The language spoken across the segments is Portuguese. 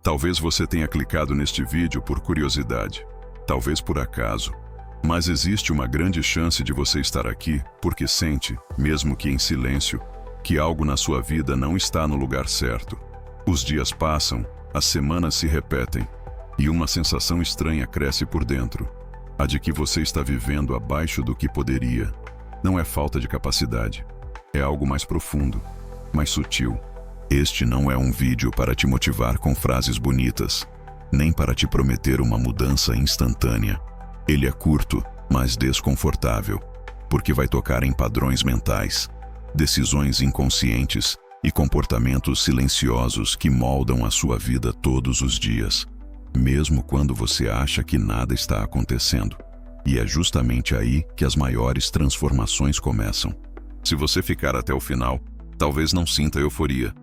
Talvez você tenha clicado neste vídeo por curiosidade, talvez por acaso, mas existe uma grande chance de você estar aqui porque sente, mesmo que em silêncio, que algo na sua vida não está no lugar certo. Os dias passam, as semanas se repetem, e uma sensação estranha cresce por dentro, a de que você está vivendo abaixo do que poderia. Não é falta de capacidade, é algo mais profundo, mais sutil. Este não é um vídeo para te motivar com frases bonitas, nem para te prometer uma mudança instantânea. Ele é curto, mas desconfortável, porque vai tocar em padrões mentais, decisões inconscientes e comportamentos silenciosos que moldam a sua vida todos os dias, mesmo quando você acha que nada está acontecendo. E é justamente aí que as maiores transformações começam. Se você ficar até o final, talvez não sinta euforia,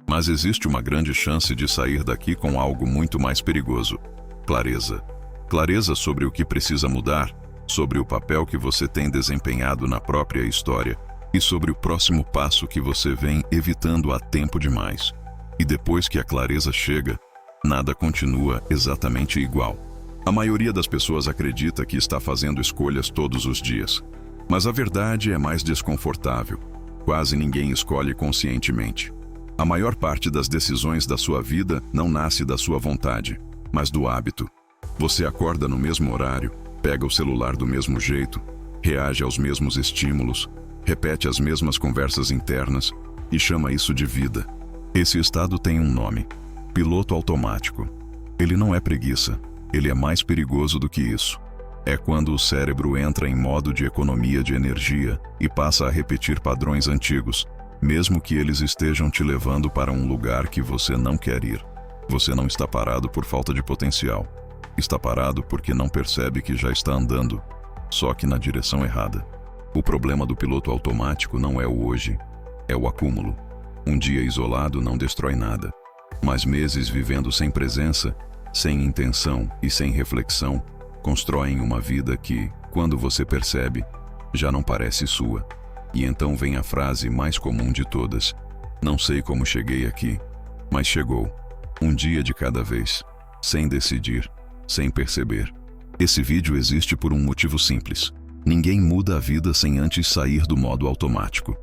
mas existe uma grande chance de sair daqui com algo muito mais perigoso: clareza. Clareza sobre o que precisa mudar, sobre o papel que você tem desempenhado na própria história e sobre o próximo passo que você vem evitando há tempo demais. E depois que a clareza chega, nada continua exatamente igual. A maioria das pessoas acredita que está fazendo escolhas todos os dias, mas a verdade é mais desconfortável. Quase ninguém escolhe conscientemente. A maior parte das decisões da sua vida não nasce da sua vontade, mas do hábito. Você acorda no mesmo horário, pega o celular do mesmo jeito, reage aos mesmos estímulos, repete as mesmas conversas internas e chama isso de vida. Esse estado tem um nome: piloto automático. Ele não é preguiça, ele é mais perigoso do que isso. É quando o cérebro entra em modo de economia de energia e passa a repetir padrões antigos, mesmo que eles estejam te levando para um lugar que você não quer ir. Você não está parado por falta de potencial. Está parado porque não percebe que já está andando, só que na direção errada. O problema do piloto automático não é o hoje, é o acúmulo. Um dia isolado não destrói nada, mas meses vivendo sem presença, sem intenção e sem reflexão, constroem uma vida que, quando você percebe, já não parece sua. E então vem a frase mais comum de todas: não sei como cheguei aqui, mas chegou. Um dia de cada vez, sem decidir, sem perceber. Esse vídeo existe por um motivo simples: ninguém muda a vida sem antes sair do modo automático.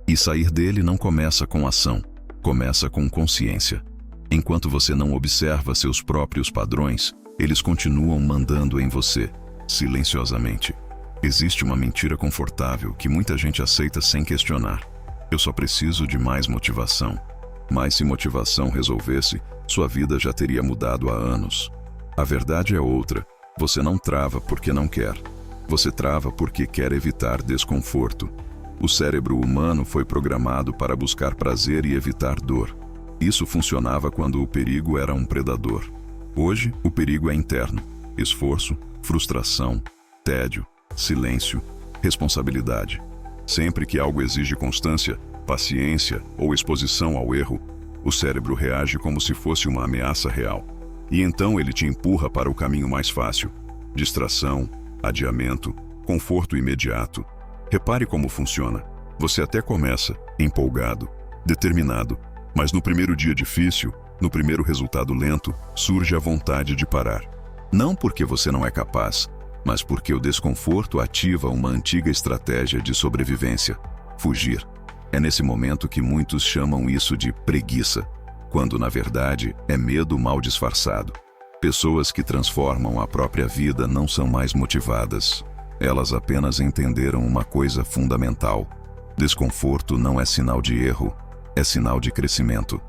E sair dele não começa com ação, começa com consciência. Enquanto você não observa seus próprios padrões, eles continuam mandando em você, silenciosamente. Existe uma mentira confortável que muita gente aceita sem questionar: eu só preciso de mais motivação. Mas se motivação resolvesse, sua vida já teria mudado há anos. A verdade é outra: você não trava porque não quer. Você trava porque quer evitar desconforto. O cérebro humano foi programado para buscar prazer e evitar dor. Isso funcionava quando o perigo era um predador. Hoje, o perigo é interno: esforço, frustração, tédio, silêncio, responsabilidade. Sempre que algo exige constância, paciência ou exposição ao erro, o cérebro reage como se fosse uma ameaça real. E então ele te empurra para o caminho mais fácil: distração, adiamento, conforto imediato. Repare como funciona. Você até começa empolgado, determinado, mas no primeiro dia difícil, no primeiro resultado lento, surge a vontade de parar. Não porque você não é capaz, mas porque o desconforto ativa uma antiga estratégia de sobrevivência: fugir. É nesse momento que muitos chamam isso de preguiça, quando na verdade é medo mal disfarçado. Pessoas que transformam a própria vida não são mais motivadas. Elas apenas entenderam uma coisa fundamental: desconforto não é sinal de erro, é sinal de crescimento.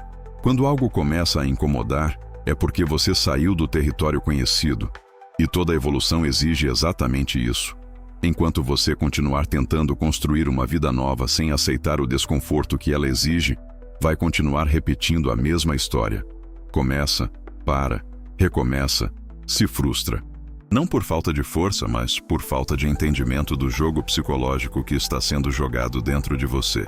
Quando algo começa a incomodar, é porque você saiu do território conhecido. E toda evolução exige exatamente isso. Enquanto você continuar tentando construir uma vida nova sem aceitar o desconforto que ela exige, vai continuar repetindo a mesma história. Começa, para, recomeça, se frustra. Não por falta de força, mas por falta de entendimento do jogo psicológico que está sendo jogado dentro de você.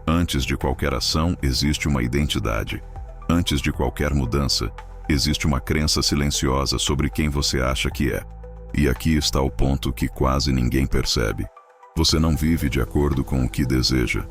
Antes de qualquer ação, existe uma identidade. Antes de qualquer mudança, existe uma crença silenciosa sobre quem você acha que é. E aqui está o ponto que quase ninguém percebe. Você não vive de acordo com o que deseja.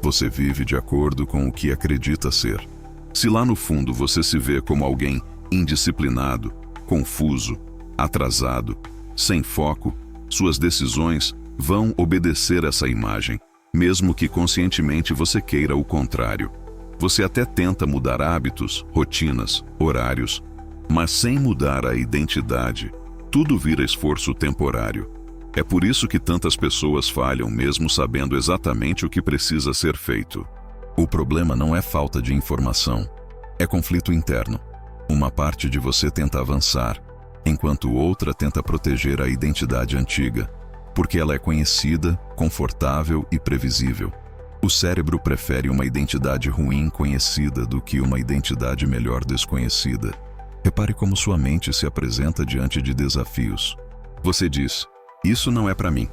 Você vive de acordo com o que acredita ser. Se lá no fundo você se vê como alguém Indisciplinado, confuso, atrasado, sem foco, suas decisões vão obedecer essa imagem, mesmo que conscientemente você queira o contrário. Você até tenta mudar hábitos, rotinas, horários, mas sem mudar a identidade, tudo vira esforço temporário. É por isso que tantas pessoas falham mesmo sabendo exatamente o que precisa ser feito. O problema não é falta de informação, é conflito interno. Uma parte de você tenta avançar, enquanto outra tenta proteger a identidade antiga, porque ela é conhecida, confortável e previsível. O cérebro prefere uma identidade ruim conhecida do que uma identidade melhor desconhecida. Repare como sua mente se apresenta diante de desafios. Você diz: "Isso não é para mim.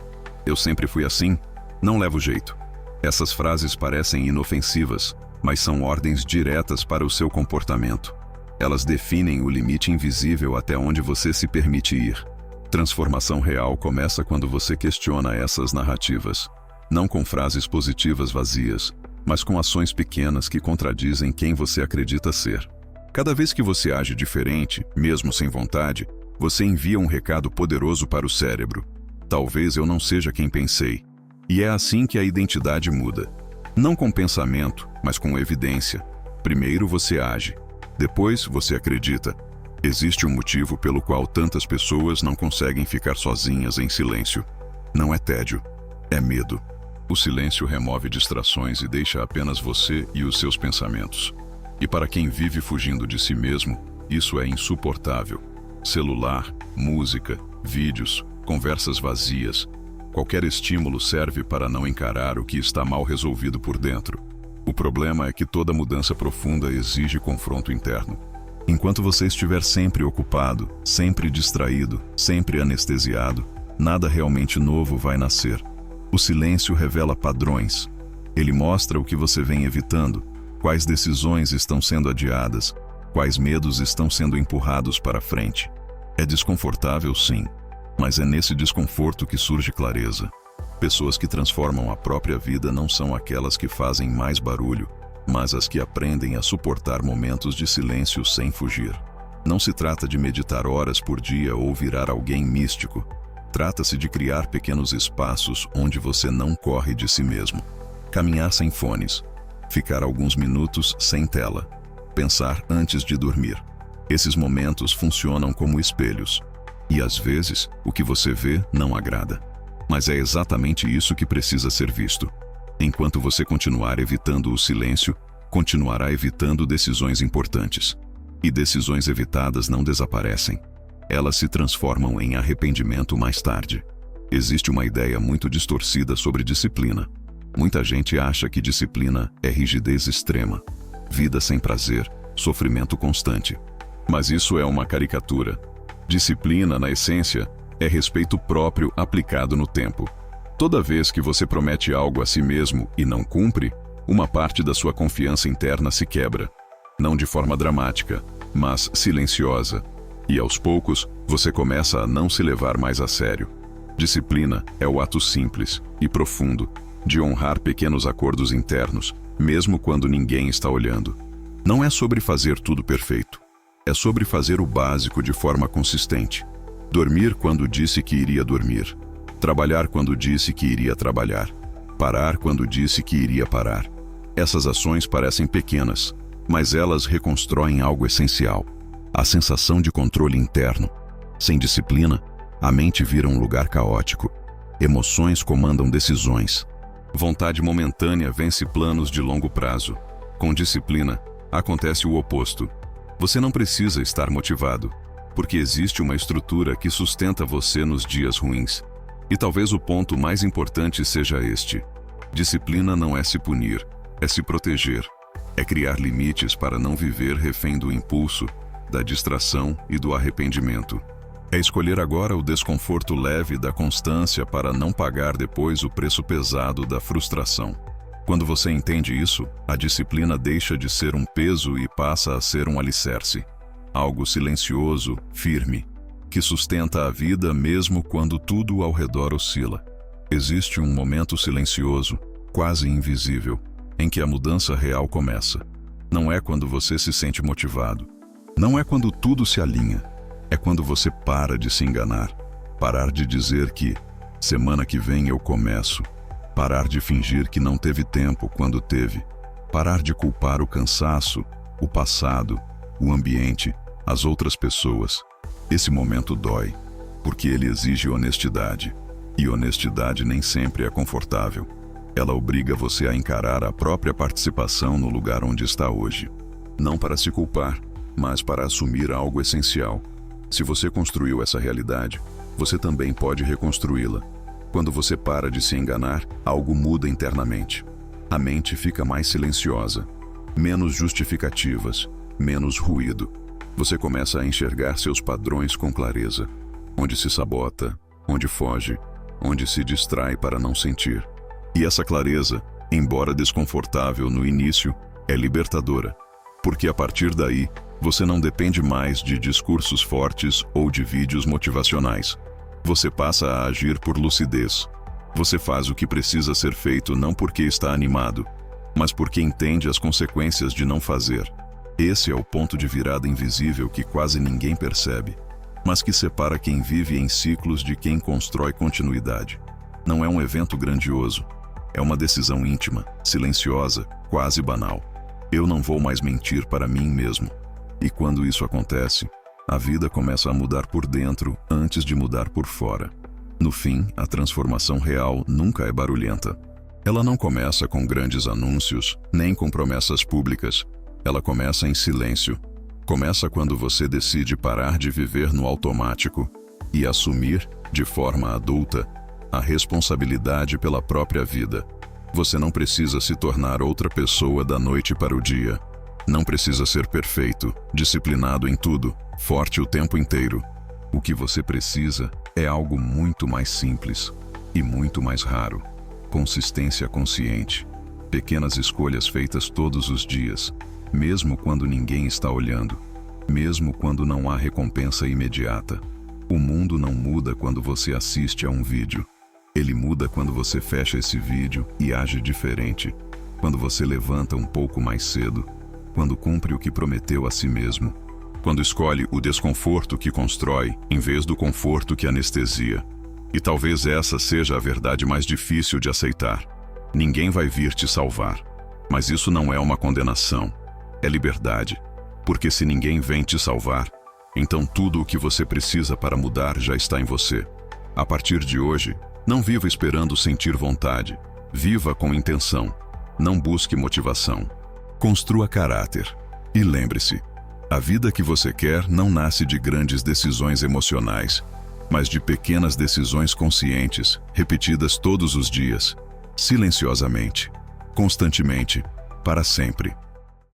Eu sempre fui assim. Não levo jeito." Essas frases parecem inofensivas, mas são ordens diretas para o seu comportamento. Elas definem o limite invisível até onde você se permite ir. Transformação real começa quando você questiona essas narrativas, não com frases positivas vazias, mas com ações pequenas que contradizem quem você acredita ser. Cada vez que você age diferente, mesmo sem vontade, você envia um recado poderoso para o cérebro. Talvez eu não seja quem pensei. E é assim que a identidade muda. Não com pensamento, mas com evidência. Primeiro você age, depois você acredita. Existe um motivo pelo qual tantas pessoas não conseguem ficar sozinhas em silêncio. Não é tédio, é medo. O silêncio remove distrações e deixa apenas você e os seus pensamentos. E para quem vive fugindo de si mesmo, isso é insuportável. Celular, música, vídeos, conversas vazias. Qualquer estímulo serve para não encarar o que está mal resolvido por dentro. O problema é que toda mudança profunda exige confronto interno. Enquanto você estiver sempre ocupado, sempre distraído, sempre anestesiado, nada realmente novo vai nascer. O silêncio revela padrões. Ele mostra o que você vem evitando, quais decisões estão sendo adiadas, quais medos estão sendo empurrados para frente. É desconfortável, sim, mas é nesse desconforto que surge clareza. Pessoas que transformam a própria vida não são aquelas que fazem mais barulho, mas as que aprendem a suportar momentos de silêncio sem fugir. Não se trata de meditar horas por dia ou virar alguém místico. Trata-se de criar pequenos espaços onde você não corre de si mesmo. Caminhar sem fones, ficar alguns minutos sem tela, pensar antes de dormir. Esses momentos funcionam como espelhos. E às vezes, o que você vê não agrada. Mas é exatamente isso que precisa ser visto. Enquanto você continuar evitando o silêncio, continuará evitando decisões importantes. E decisões evitadas não desaparecem. Elas se transformam em arrependimento mais tarde. Existe uma ideia muito distorcida sobre disciplina. Muita gente acha que disciplina é rigidez extrema, vida sem prazer, sofrimento constante. Mas isso é uma caricatura. Disciplina, na essência, é respeito próprio aplicado no tempo. Toda vez que você promete algo a si mesmo e não cumpre, uma parte da sua confiança interna se quebra. Não de forma dramática, mas silenciosa. E aos poucos, você começa a não se levar mais a sério. Disciplina é o ato simples e profundo de honrar pequenos acordos internos, mesmo quando ninguém está olhando. Não é sobre fazer tudo perfeito. É sobre fazer o básico de forma consistente. Dormir quando disse que iria dormir. Trabalhar quando disse que iria trabalhar. Parar quando disse que iria parar. Essas ações parecem pequenas, mas elas reconstroem algo essencial. A sensação de controle interno. Sem disciplina, a mente vira um lugar caótico. Emoções comandam decisões. Vontade momentânea vence planos de longo prazo. Com disciplina, acontece o oposto. Você não precisa estar motivado, porque existe uma estrutura que sustenta você nos dias ruins. E talvez o ponto mais importante seja este. Disciplina não é se punir, é se proteger. É criar limites para não viver refém do impulso, da distração e do arrependimento. É escolher agora o desconforto leve da constância para não pagar depois o preço pesado da frustração. Quando você entende isso, a disciplina deixa de ser um peso e passa a ser um alicerce. Algo silencioso, firme, que sustenta a vida mesmo quando tudo ao redor oscila. Existe um momento silencioso, quase invisível, em que a mudança real começa. Não é quando você se sente motivado. Não é quando tudo se alinha, é quando você para de se enganar, parar de dizer que semana que vem eu começo, parar de fingir que não teve tempo quando teve, parar de culpar o cansaço, o passado, o ambiente, as outras pessoas. Esse momento dói, porque ele exige honestidade, e honestidade nem sempre é confortável. Ela obriga você a encarar a própria participação no lugar onde está hoje. Não para se culpar, mas para assumir algo essencial. Se você construiu essa realidade, você também pode reconstruí-la. Quando você para de se enganar, algo muda internamente. A mente fica mais silenciosa, menos justificativas, menos ruído. Você começa a enxergar seus padrões com clareza. Onde se sabota, onde foge, onde se distrai para não sentir. E essa clareza, embora desconfortável no início, é libertadora. Porque a partir daí, você não depende mais de discursos fortes ou de vídeos motivacionais. Você passa a agir por lucidez. Você faz o que precisa ser feito não porque está animado, mas porque entende as consequências de não fazer. Esse é o ponto de virada invisível que quase ninguém percebe, mas que separa quem vive em ciclos de quem constrói continuidade. Não é um evento grandioso. É uma decisão íntima, silenciosa, quase banal. Eu não vou mais mentir para mim mesmo. E quando isso acontece, a vida começa a mudar por dentro antes de mudar por fora. No fim, a transformação real nunca é barulhenta. Ela não começa com grandes anúncios, nem com promessas públicas. Ela começa em silêncio. Começa quando você decide parar de viver no automático e assumir, de forma adulta, a responsabilidade pela própria vida. Você não precisa se tornar outra pessoa da noite para o dia. Não precisa ser perfeito, disciplinado em tudo, forte o tempo inteiro. O que você precisa é algo muito mais simples e muito mais raro. Consistência consciente. Pequenas escolhas feitas todos os dias, mesmo quando ninguém está olhando, mesmo quando não há recompensa imediata. O mundo não muda quando você assiste a um vídeo. Ele muda quando você fecha esse vídeo e age diferente, quando você levanta um pouco mais cedo, quando cumpre o que prometeu a si mesmo, quando escolhe o desconforto que constrói em vez do conforto que anestesia. E talvez essa seja a verdade mais difícil de aceitar. Ninguém vai vir te salvar, mas isso não é uma condenação, é liberdade. Porque se ninguém vem te salvar, então tudo o que você precisa para mudar já está em você. A partir de hoje, não viva esperando sentir vontade. Viva com intenção. Não busque motivação. Construa caráter. E lembre-se, a vida que você quer não nasce de grandes decisões emocionais, mas de pequenas decisões conscientes, repetidas todos os dias, silenciosamente, constantemente, para sempre.